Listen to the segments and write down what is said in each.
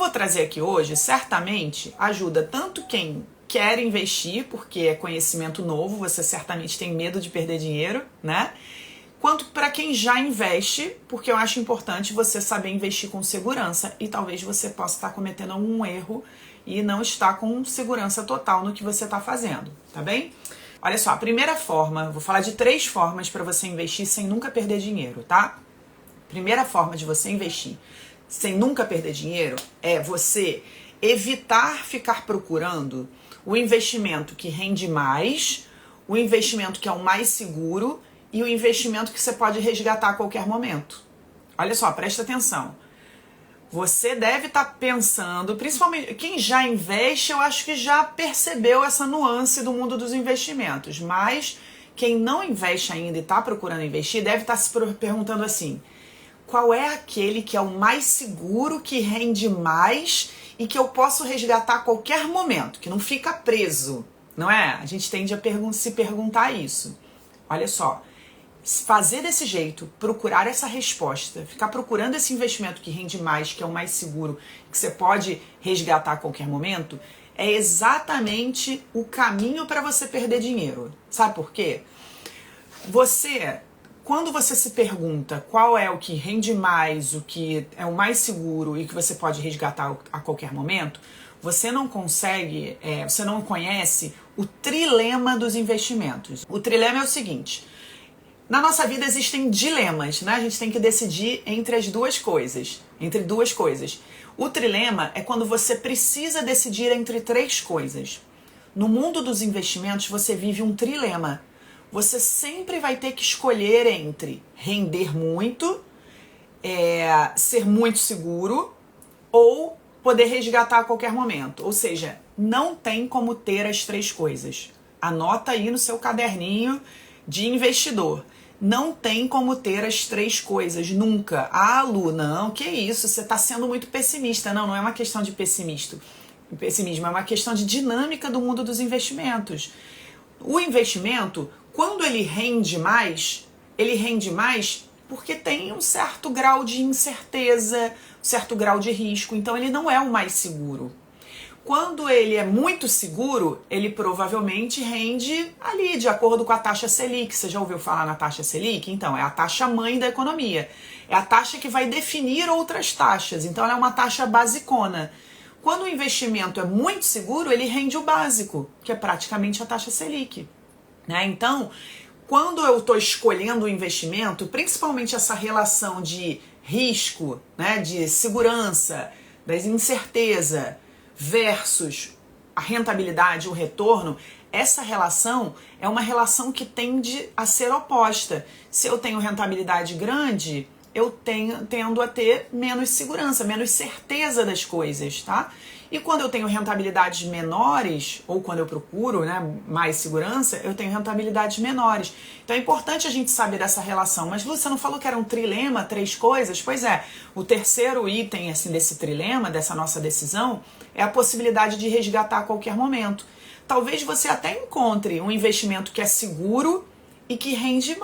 vou trazer aqui hoje, certamente, ajuda tanto quem quer investir, porque é conhecimento novo, você certamente tem medo de perder dinheiro, né? Quanto para quem já investe, porque eu acho importante você saber investir com segurança e talvez você possa estar cometendo algum erro e não estar com segurança total no que você está fazendo, tá bem? Olha só, a primeira forma, vou falar de 3 formas para você investir sem nunca perder dinheiro, tá? Primeira forma de você investir sem nunca perder dinheiro é você evitar ficar procurando o investimento que rende mais, o investimento que é o mais seguro e o investimento que você pode resgatar a qualquer momento. Olha só, presta atenção. Você deve estar pensando, principalmente quem já investe, eu acho que já percebeu essa nuance do mundo dos investimentos, mas quem não investe ainda e está procurando investir deve estar se perguntando assim: qual é aquele que é o mais seguro, que rende mais e que eu posso resgatar a qualquer momento, que não fica preso, não é? A gente tende a se perguntar isso. Olha só, fazer desse jeito, procurar essa resposta, ficar procurando esse investimento que rende mais, que é o mais seguro, que você pode resgatar a qualquer momento, é exatamente o caminho para você perder dinheiro. Sabe por quê? Quando você se pergunta qual é o que rende mais, o que é o mais seguro e que você pode resgatar a qualquer momento, você não consegue, você não conhece o trilema dos investimentos. O trilema é o seguinte: na nossa vida existem dilemas, né? A gente tem que decidir entre duas coisas. O trilema é quando você precisa decidir entre 3 coisas. No mundo dos investimentos, você vive um trilema. Você sempre vai ter que escolher entre render muito, ser muito seguro ou poder resgatar a qualquer momento. Ou seja, não tem como ter as 3 coisas. Anota aí no seu caderninho de investidor. Não tem como ter as 3 coisas, nunca. Ah, Lu, não, que isso, você está sendo muito pessimista. Não, não é uma questão de pessimismo, é uma questão de dinâmica do mundo dos investimentos. O investimento, quando ele rende mais porque tem um certo grau de incerteza, um certo grau de risco, então ele não é o mais seguro. Quando ele é muito seguro, ele provavelmente rende ali, de acordo com a taxa Selic. Você já ouviu falar na taxa Selic? Então, é a taxa mãe da economia. É a taxa que vai definir outras taxas. Então, ela é uma taxa basicona. Quando o investimento é muito seguro, ele rende o básico, que é praticamente a taxa Selic, né? Então, quando eu estou escolhendo o investimento, principalmente essa relação de risco, né, de segurança, da incerteza, versus a rentabilidade, o retorno, essa relação é uma relação que tende a ser oposta. Se eu tenho rentabilidade grande, eu tendo a ter menos segurança, menos certeza das coisas, tá? E quando eu tenho rentabilidades menores, ou quando eu procuro, né, mais segurança, eu tenho rentabilidades menores. Então é importante a gente saber dessa relação. Mas, Lu, você não falou que era um trilema, 3 coisas? Pois é, o terceiro item assim, desse trilema, dessa nossa decisão, é a possibilidade de resgatar a qualquer momento. Talvez você até encontre um investimento que é seguro e que rende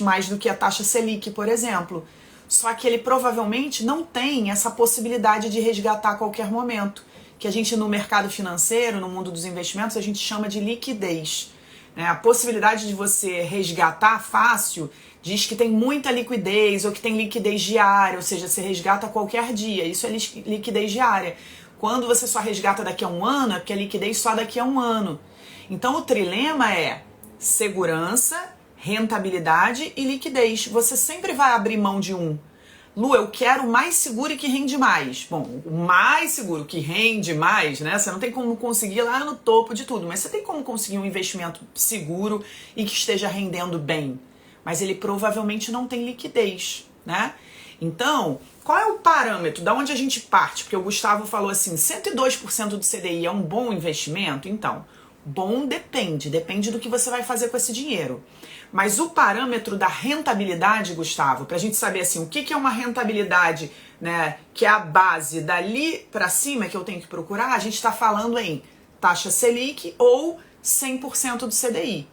mais do que a taxa Selic, por exemplo. Só que ele provavelmente não tem essa possibilidade de resgatar a qualquer momento, que a gente no mercado financeiro, no mundo dos investimentos, a gente chama de liquidez. A possibilidade de você resgatar fácil diz que tem muita liquidez ou que tem liquidez diária, ou seja, você resgata qualquer dia, isso é liquidez diária. Quando você só resgata daqui a um ano, é porque a liquidez só daqui a um ano. Então o trilema é segurança, rentabilidade e liquidez. Você sempre vai abrir mão de um. Lu, eu quero o mais seguro e que rende mais. Bom, o mais seguro que rende mais, né? Você não tem como conseguir lá no topo de tudo, mas você tem como conseguir um investimento seguro e que esteja rendendo bem. Mas ele provavelmente não tem liquidez, né? Então, qual é o parâmetro? Da onde a gente parte? Porque o Gustavo falou assim, 102% do CDI é um bom investimento? Então, bom depende do que você vai fazer com esse dinheiro. Mas o parâmetro da rentabilidade, Gustavo, para a gente saber assim, o que é uma rentabilidade, né, que é a base dali para cima que eu tenho que procurar, a gente está falando em taxa Selic ou 100% do CDI.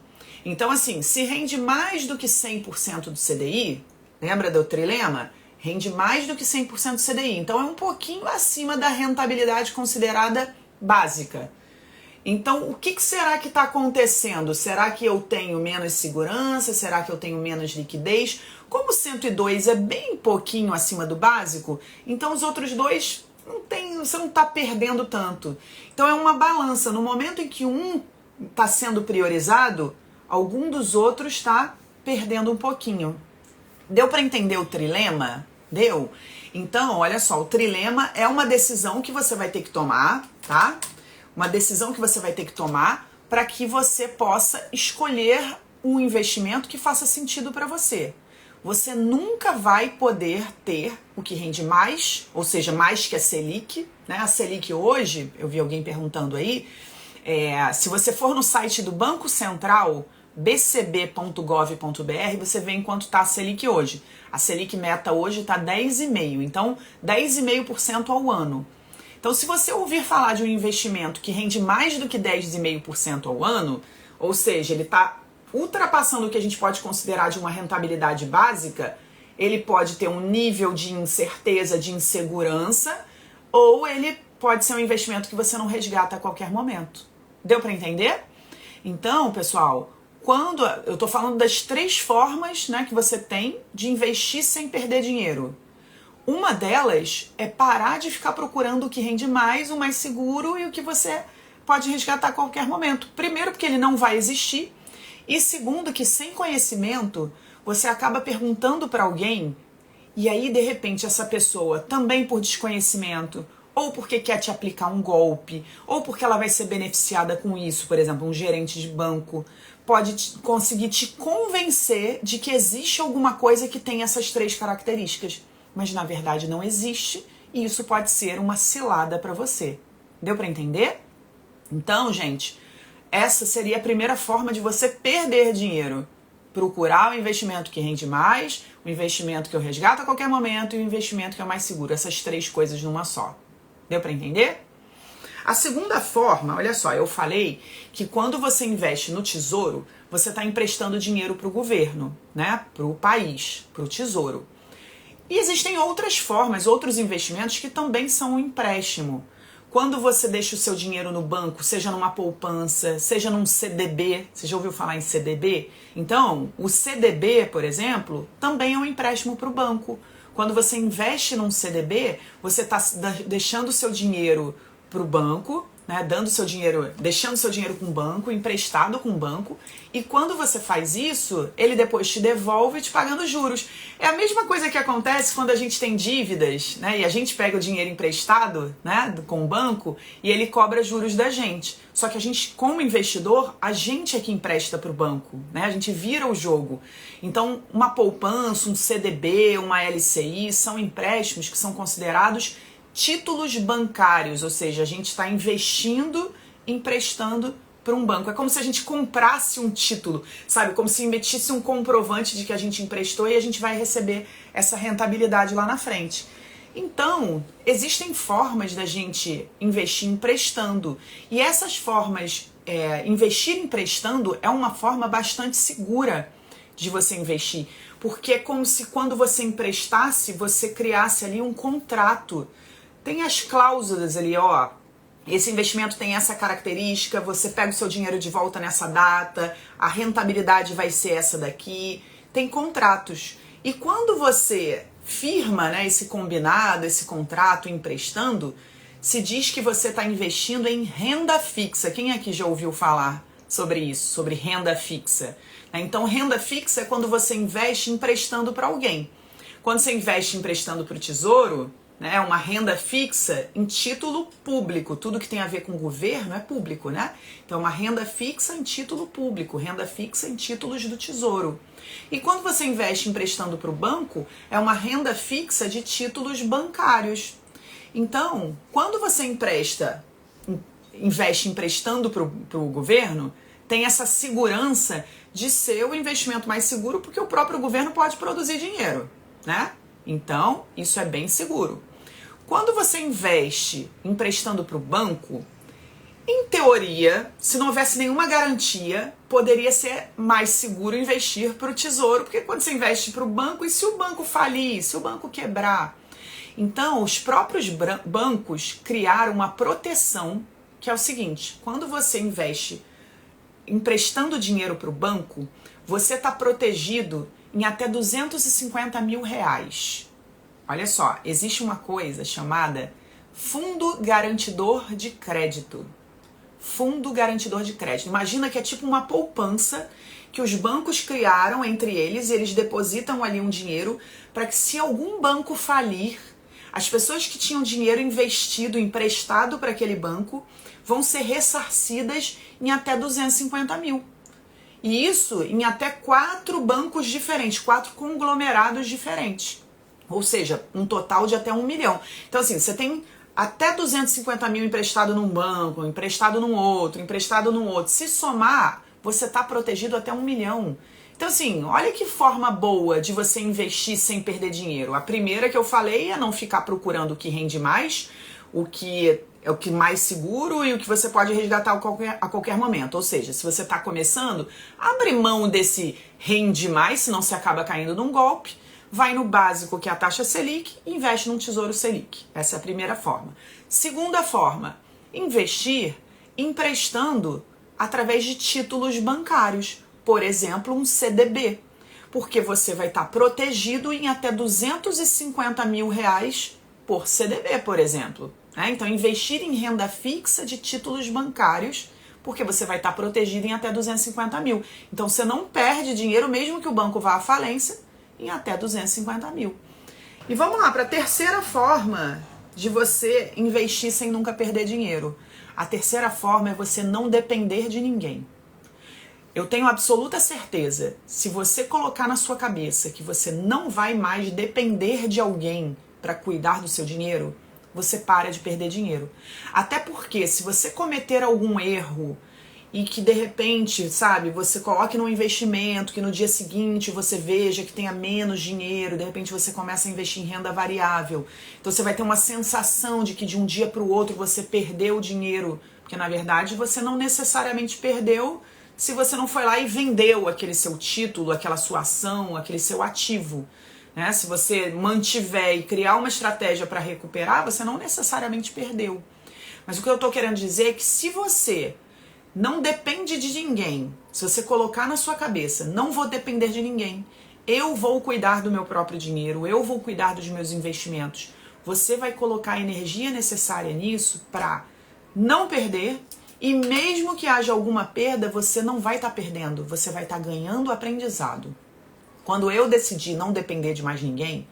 Então assim, se rende mais do que 100% do CDI, lembra do trilema? rende mais do que 100% do CDI. Então é um pouquinho acima da rentabilidade considerada básica. Então, o que será que está acontecendo? Será que eu tenho menos segurança? Será que eu tenho menos liquidez? Como 102 é bem pouquinho acima do básico, então os outros dois você não está perdendo tanto. Então é uma balança. No momento em que um está sendo priorizado, algum dos outros está perdendo um pouquinho. Deu para entender o trilema? Deu? Então, olha só, o trilema é uma decisão que você vai ter que tomar, tá? Uma decisão que você vai ter que tomar para que você possa escolher um investimento que faça sentido para você. Você nunca vai poder ter o que rende mais, ou seja, mais que a Selic, né? A Selic hoje, eu vi alguém perguntando aí, se você for no site do Banco Central, bcb.gov.br, você vê em quanto está a Selic hoje. A Selic meta hoje está 10,5%, então 10,5% ao ano. Então, se você ouvir falar de um investimento que rende mais do que 10,5% ao ano, ou seja, ele está ultrapassando o que a gente pode considerar de uma rentabilidade básica, ele pode ter um nível de incerteza, de insegurança, ou ele pode ser um investimento que você não resgata a qualquer momento. Deu para entender? Então, pessoal, quando eu estou falando das 3 formas, né, que você tem de investir sem perder dinheiro. Uma delas é parar de ficar procurando o que rende mais, o mais seguro e o que você pode resgatar a qualquer momento. Primeiro, porque ele não vai existir. E segundo, que sem conhecimento, você acaba perguntando para alguém e aí, de repente, essa pessoa, também por desconhecimento, ou porque quer te aplicar um golpe, ou porque ela vai ser beneficiada com isso, por exemplo, um gerente de banco, pode conseguir te convencer de que existe alguma coisa que tem essas 3 características. Mas na verdade não existe e isso pode ser uma cilada para você. Deu para entender? Então, gente, essa seria a primeira forma de você perder dinheiro. Procurar o investimento que rende mais, o investimento que eu resgato a qualquer momento e o investimento que é mais seguro. Essas 3 coisas numa só. Deu para entender? A segunda forma, olha só, eu falei que quando você investe no tesouro, você está emprestando dinheiro para o governo, né? Para o país, para o tesouro. E existem outras formas, outros investimentos que também são um empréstimo. Quando você deixa o seu dinheiro no banco, seja numa poupança, seja num CDB, você já ouviu falar em CDB? Então, o CDB, por exemplo, também é um empréstimo para o banco. Quando você investe num CDB, você está deixando o seu dinheiro para o banco, né, deixando seu dinheiro com o banco, emprestado com o banco, e quando você faz isso, ele depois te devolve te pagando juros. É a mesma coisa que acontece quando a gente tem dívidas, né, e a gente pega o dinheiro emprestado, né, com o banco, e ele cobra juros da gente. Só que a gente, como investidor, a gente é que empresta para o banco, né, a gente vira o jogo. Então, uma poupança, um CDB, uma LCI, são empréstimos que são considerados títulos bancários, ou seja, a gente está investindo, emprestando para um banco. É como se a gente comprasse um título, sabe? Como se emitisse um comprovante de que a gente emprestou e a gente vai receber essa rentabilidade lá na frente. Então, existem formas da gente investir emprestando. E essas formas, investir emprestando é uma forma bastante segura de você investir. Porque é como se quando você emprestasse, você criasse ali um contrato. Tem as cláusulas ali, ó, esse investimento tem essa característica, você pega o seu dinheiro de volta nessa data, a rentabilidade vai ser essa daqui, tem contratos. E quando você firma, né, esse combinado, esse contrato emprestando, se diz que você está investindo em renda fixa. Quem aqui já ouviu falar sobre isso, sobre renda fixa? Então, renda fixa é quando você investe emprestando para alguém. Quando você investe emprestando para o tesouro, né, uma renda fixa em título público. Tudo que tem a ver com o governo é público, né? Então, uma renda fixa em título público, renda fixa em títulos do tesouro. E quando você investe emprestando para o banco, é uma renda fixa de títulos bancários. Então, quando você investe emprestando para o governo, tem essa segurança de ser o investimento mais seguro, porque o próprio governo pode produzir dinheiro, né? Então, isso é bem seguro. Quando você investe emprestando para o banco, em teoria, se não houvesse nenhuma garantia, poderia ser mais seguro investir para o Tesouro, porque quando você investe para o banco, e se o banco falir, se o banco quebrar? Então, os próprios bancos criaram uma proteção, que é o seguinte: quando você investe emprestando dinheiro para o banco, você está protegido em até 250 mil reais. Olha só, existe uma coisa chamada Fundo Garantidor de Crédito. Fundo Garantidor de Crédito. Imagina que é tipo uma poupança que os bancos criaram entre eles, e eles depositam ali um dinheiro para que, se algum banco falir, as pessoas que tinham dinheiro investido, emprestado para aquele banco, vão ser ressarcidas em até 250 mil. E isso em até 4 bancos diferentes, 4 conglomerados diferentes. Ou seja, um total de até 1 milhão. Então, assim, você tem até 250 mil emprestado num banco, emprestado num outro, emprestado num outro. Se somar, você está protegido até 1 milhão. Então, assim, olha que forma boa de você investir sem perder dinheiro. A primeira que eu falei é não ficar procurando o que rende mais, o que é o que mais seguro e o que você pode resgatar a qualquer momento. Ou seja, se você está começando, abre mão desse rende mais, senão você acaba caindo num golpe. Vai no básico, que é a taxa Selic, e investe num Tesouro Selic. Essa é a primeira forma. Segunda forma, investir emprestando através de títulos bancários. Por exemplo, um CDB. Porque você vai estar protegido em até 250 mil reais por CDB, por exemplo. Então, investir em renda fixa de títulos bancários, porque você vai estar protegido em até 250 mil. Então, você não perde dinheiro, mesmo que o banco vá à falência, em até 250 mil. E vamos lá para a terceira forma de você investir sem nunca perder dinheiro. A terceira forma é você não depender de ninguém. Eu tenho absoluta certeza, se você colocar na sua cabeça que você não vai mais depender de alguém para cuidar do seu dinheiro, você para de perder dinheiro. Até porque, se você cometer algum erro e que de repente, sabe, você coloque num investimento que no dia seguinte você veja que tenha menos dinheiro, de repente você começa a investir em renda variável. Então você vai ter uma sensação de que de um dia para o outro você perdeu o dinheiro, porque na verdade você não necessariamente perdeu se você não foi lá e vendeu aquele seu título, aquela sua ação, aquele seu ativo. Se você mantiver e criar uma estratégia para recuperar, você não necessariamente perdeu. Mas o que eu estou querendo dizer é que se você não depende de ninguém, se você colocar na sua cabeça, não vou depender de ninguém, eu vou cuidar do meu próprio dinheiro, eu vou cuidar dos meus investimentos, você vai colocar a energia necessária nisso para não perder, e mesmo que haja alguma perda, você não vai estar perdendo, você vai estar ganhando aprendizado. Quando eu decidi não depender de mais ninguém,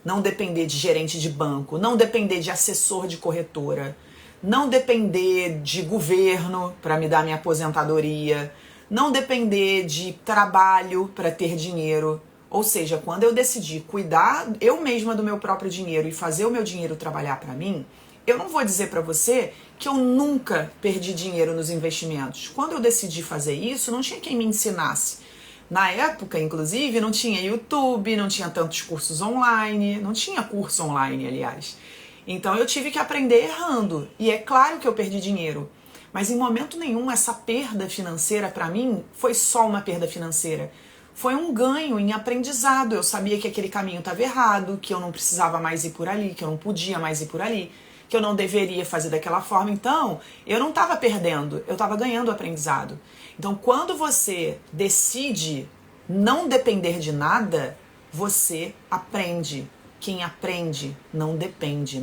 não depender de gerente de banco, não depender de assessor de corretora, não depender de governo para me dar minha aposentadoria, não depender de trabalho para ter dinheiro. Ou seja, quando eu decidi cuidar eu mesma do meu próprio dinheiro e fazer o meu dinheiro trabalhar para mim, eu não vou dizer para você que eu nunca perdi dinheiro nos investimentos. Quando eu decidi fazer isso, não tinha quem me ensinasse. Na época, inclusive, não tinha YouTube, não tinha tantos cursos online, não tinha curso online, aliás. Então eu tive que aprender errando. E é claro que eu perdi dinheiro. Mas em momento nenhum essa perda financeira para mim foi só uma perda financeira. Foi um ganho em aprendizado. Eu sabia que aquele caminho estava errado, que eu não precisava mais ir por ali, que eu não podia mais ir por ali, que eu não deveria fazer daquela forma. Então, eu não estava perdendo, eu estava ganhando aprendizado. Então, quando você decide não depender de nada, você aprende. Quem aprende não depende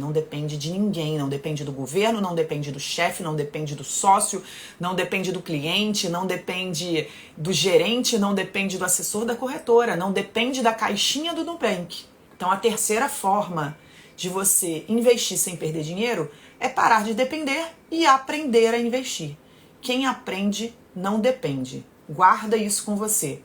de ninguém, não depende do governo, não depende do chefe, não depende do sócio, não depende do cliente, não depende do gerente, não depende do assessor da corretora, não depende da caixinha do Nubank. Então, a terceira forma de você investir sem perder dinheiro é parar de depender e aprender a investir. Quem aprende não depende. Guarda isso com você.